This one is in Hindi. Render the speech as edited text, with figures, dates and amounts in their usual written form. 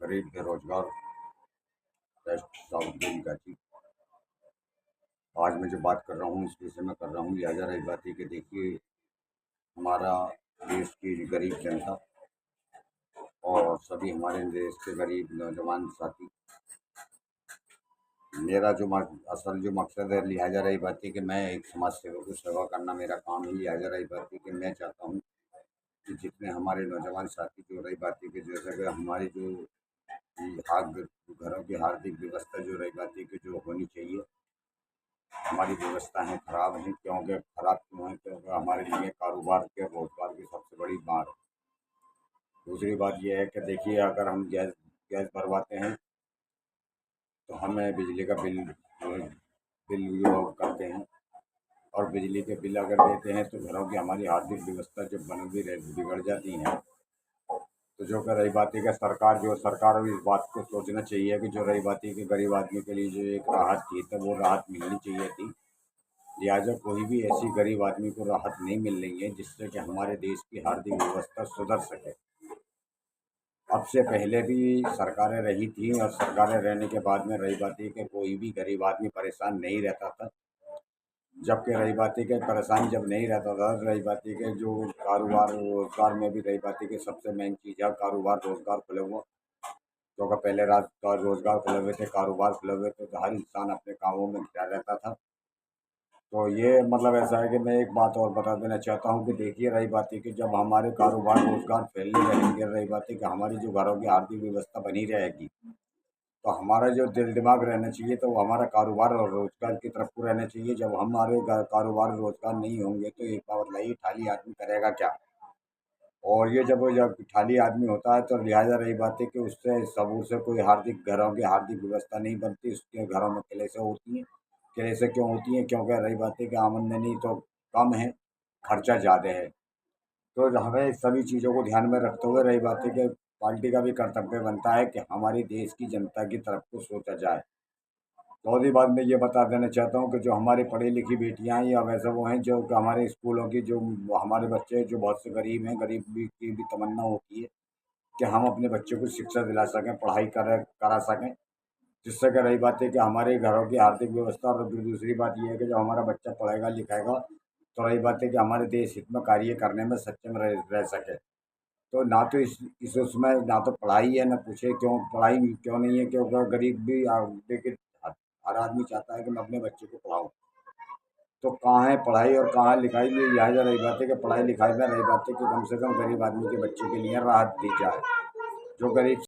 गरीब बेरोजगार टेस्ट साउथ का थी। आज मैं जो बात कर रहा हूँ इस विषय में कर रहा हूँ। लिहाजा रही बात है कि देखिए, हमारा देश की गरीब जनता और सभी हमारे देश के गरीब नौजवान साथी, मेरा जो असल जो मकसद है, लिहाजा रही बात है कि मैं एक समाज सेवक को सेवा करना मेरा काम है। लिहाजा रही बात है कि मैं चाहता हूँ कि जितने हमारे नौजवान साथी, जो रही बात है कि जैसे कि हमारी जो घरों की आर्थिक व्यवस्था जो रही बात है कि जो होनी चाहिए, हमारी व्यवस्थाएं खराब हैं। क्योंकि खराब क्यों है? क्योंकि हमारे लिए कारोबार के रोजगार की सबसे बड़ी मार है। दूसरी बात यह है कि देखिए, अगर हम गैस गैस भरवाते हैं तो हमें बिजली का बिल बिल जो करते हैं, और बिजली के बिल अगर देते हैं तो घरों की हमारी आर्थिक व्यवस्था जब बन भी बिगड़ जाती है। तो जो कि रही बात है कि सरकार को इस बात को सोचना चाहिए कि जो रही बात है कि गरीब आदमी के लिए जो एक राहत थी तो वो राहत मिलनी चाहिए थी। लिहाजा कोई भी ऐसी गरीब आदमी को राहत नहीं मिल रही है जिससे कि हमारे देश की आर्थिक व्यवस्था सुधर सके। अब से पहले भी सरकारें रही थी, और सरकारें रहने के बाद में रही बात है कि कोई भी गरीब आदमी परेशान नहीं रहता था। जबकि रही बात है कि परेशान जब नहीं रहता था, रही बात है कि जो कारोबार रोजगार में भी रही बात है कि सबसे मेन चीज़ है कारोबार रोजगार खुले हुआ। क्योंकि पहले रोजगार खुले हुए थे, कारोबार खुले हुए थे, तो हर इंसान अपने कामों में घिरा रहता था। तो ये मतलब ऐसा है कि मैं एक बात और बता देना चाहता हूँ कि देखिए, रही बात है कि जब हमारे कारोबार रोजगार फैलने लगेंगे, रही बात है कि हमारी जो घरों की आर्थिक व्यवस्था बनी रहेगी, तो हमारा जो दिल दिमाग रहना चाहिए तो वो हमारा कारोबार और रोजगार की तरफ को रहना चाहिए। जब हमारे कारोबार रोजगार नहीं होंगे तो एक बात बताइए, थाली आदमी करेगा क्या? और ये जब खाली आदमी होता है तो लिहाजा रही बात है कि उससे सबूर से कोई हार्दिक घरों की हार्दिक व्यवस्था नहीं बनती, उसके घरों में क्लेशें होती हैं। क्लेशें क्यों होती हैं? क्योंकि रही बात है कि आमदनी तो कम है, खर्चा ज़्यादा है। तो हमें सभी चीज़ों को ध्यान में रखते हुए रही बात है कि पार्टी का भी कर्तव्य बनता है कि हमारी देश की जनता की तरफ को सोचा जाए। चौथी बात मैं ये बता देना चाहता हूँ कि जो हमारी पढ़ी लिखी बेटियाँ हैं या वैसे वो हैं जो कि हमारे स्कूलों की जो हमारे बच्चे जो बहुत से गरीब हैं, गरीबी की भी तमन्ना होती है कि हम अपने बच्चों को शिक्षा दिला सकें, पढ़ाई करा सकें। जिससे कि रही बात है कि हमारे घरों की आर्थिक व्यवस्था, और दूसरी बात ये है कि जब हमारा बच्चा पढ़ेगा लिखेगा तो रही बात है कि हमारे देश हित में कार्य करने में सक्षम रह सके। तो ना तो इस उसमें ना तो पढ़ाई है, ना पूछे क्यों पढ़ाई क्यों नहीं है, क्योंकि गरीब भी देखिए, हर आदमी चाहता है कि मैं अपने बच्चे को पढ़ाऊँ। तो कहाँ है पढ़ाई और कहाँ लिखाई में? लिहाजा रही बात है कि पढ़ाई लिखाई में रही बात है कि कम से कम गरीब आदमी के बच्चे के लिए राहत दी जाए। जो गरीब